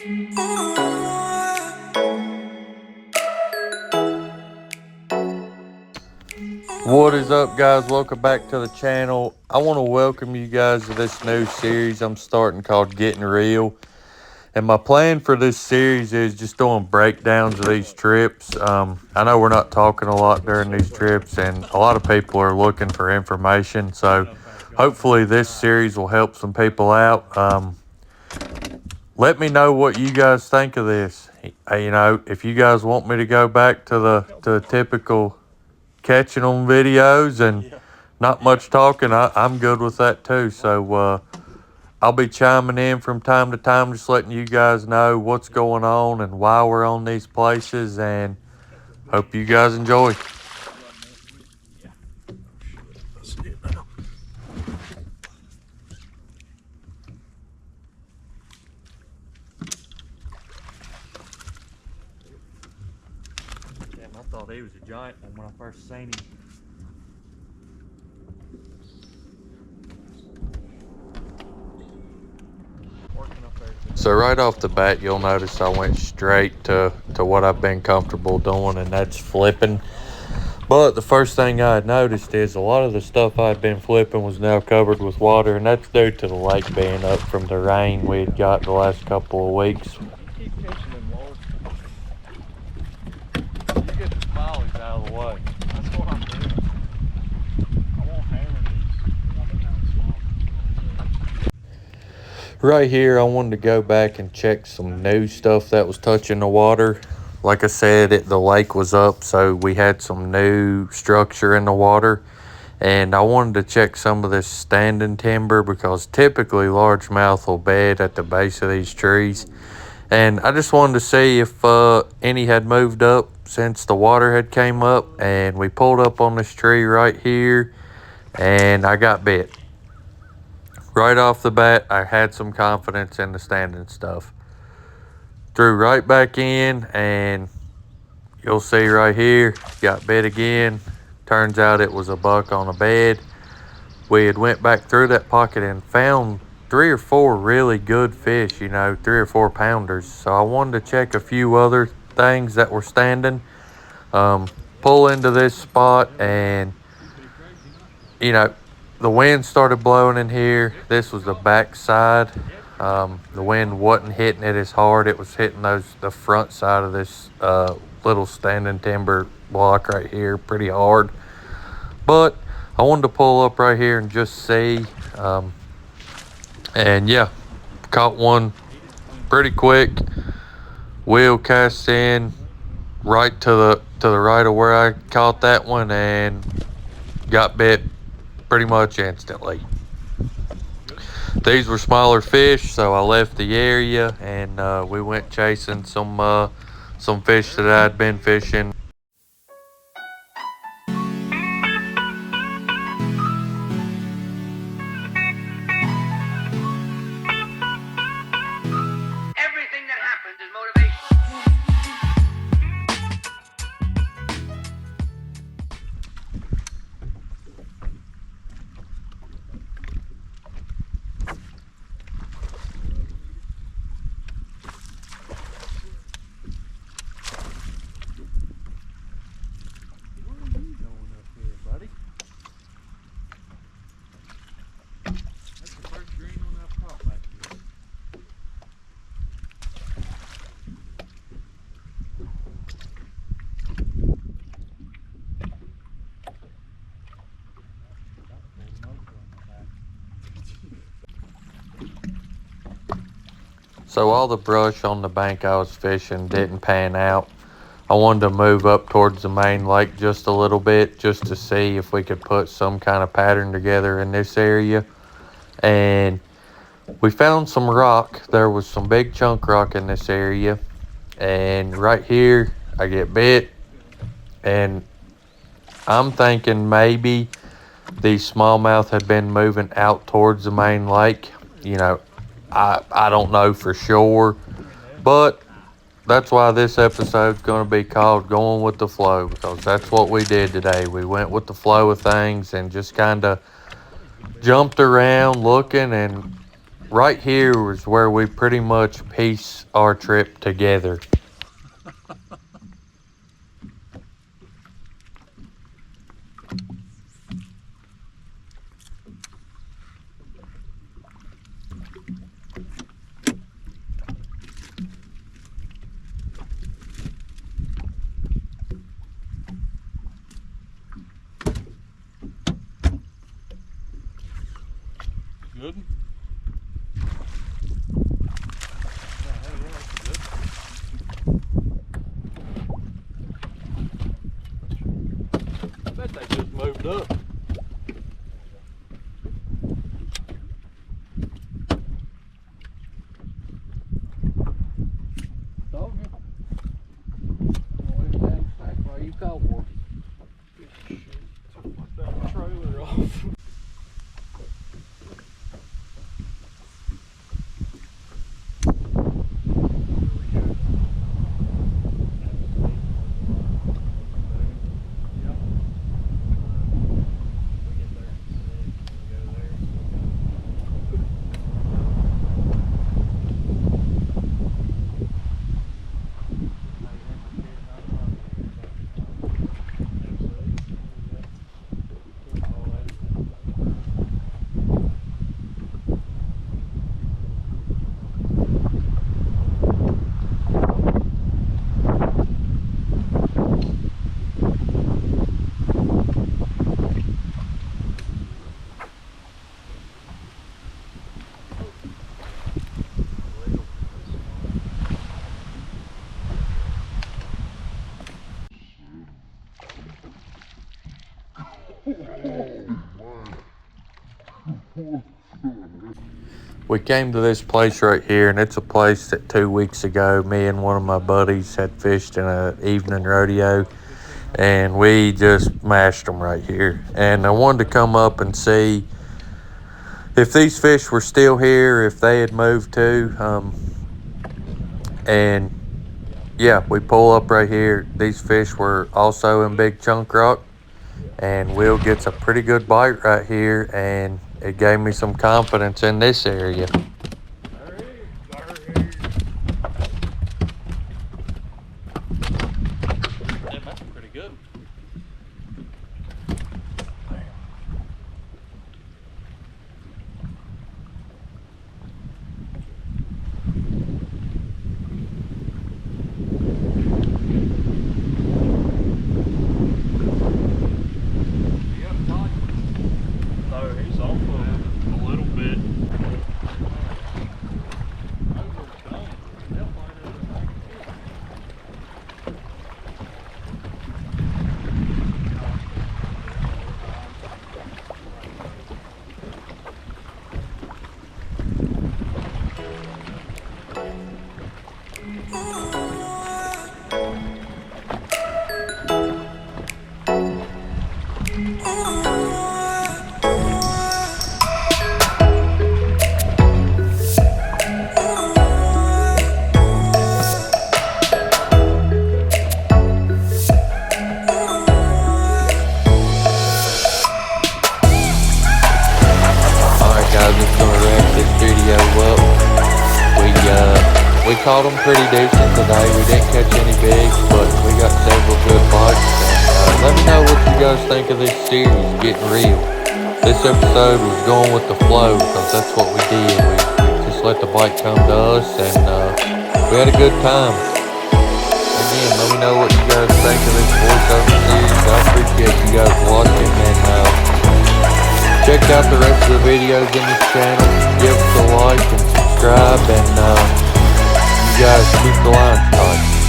What is up, guys? Welcome back to the channel. I want to welcome you guys to this new series I'm starting called Getting Real. And my plan for this series is just doing breakdowns of these trips. I know we're not talking a lot during these trips, and a lot of people are looking for information. So hopefully this series will help some people out. Let me know what you guys think of this. If you guys want me to go back to the typical catching on videos and not much talking, I'm good with that too. So I'll be chiming in from time to time, just letting you guys know what's going on and why we're on these places, and hope you guys enjoy. Damn, I thought he was a giant when I first seen him. So right off the bat, you'll notice I went straight to what I've been comfortable doing, and that's flipping. But the first thing I had noticed is a lot of the stuff I had been flipping was now covered with water, and that's due to the lake being up from the rain we had got the last couple of weeks. Keep catching them, Lord. You get the smileys out of the way. That's what I'm doing. I won't hammer these. Right here, I wanted to go back and check some new stuff that was touching the water. Like I said, the lake was up, so we had some new structure in the water. And I wanted to check some of this standing timber, because typically largemouth will bed at the base of these trees. And I just wanted to see if any had moved up since the water had came up. And we pulled up on this tree right here, and I got bit. Right off the bat, I had some confidence in the standing stuff. Threw right back in, and you'll see right here, got bit again. Turns out it was a buck on a bed. We had went back through that pocket and found 3 or 4 really good fish, 3 or 4 pounders. So I wanted to check a few other things that were standing. Pull into this spot, and the wind started blowing in here. This was the back side. The wind wasn't hitting it as hard. It was hitting the front side of this little standing timber block right here pretty hard. But I wanted to pull up right here and just see. And yeah, caught one pretty quick. Wheel cast in right to the right of where I caught that one, and got bit pretty much instantly. These were smaller fish, so I left the area, and we went chasing some fish that I'd been fishing. Everything that happens is motivation. So all the brush on the bank I was fishing didn't pan out. I wanted to move up towards the main lake just a little bit, just to see if we could put some kind of pattern together in this area. And we found some rock. There was some big chunk rock in this area. And right here, I get bit. And I'm thinking maybe these smallmouth had been moving out towards the main lake. I don't know for sure, but that's why this episode's going to be called Going with the Flow, because that's what we did today. We went with the flow of things and just kind of jumped around looking, and right here was where we pretty much piece our trip together. Good? I bet they just moved up. Dog you? Why you call for? Took my damn trailer off. We came to this place right here, and it's a place that 2 weeks ago, me and one of my buddies had fished in an evening rodeo, and we just mashed them right here. And I wanted to come up and see if these fish were still here, if they had moved too. And yeah, we pull up right here. These fish were also in Big Chunk Rock, and Will gets a pretty good bite right here, and it gave me some confidence in this area. Damn, that's pretty good. No, he's off a little bit. We caught them pretty decent today. We didn't catch any bigs, but we got several good bites. Let me know what you guys think of this series, Getting Real. This episode was going with the flow because that's what we did. We just let the bite come to us, and we had a good time. Again, let me know what you guys think of this voiceover series. I appreciate you guys watching, and check out the rest of the videos in this channel. Give us a like and subscribe, and you guys keep the lines tight.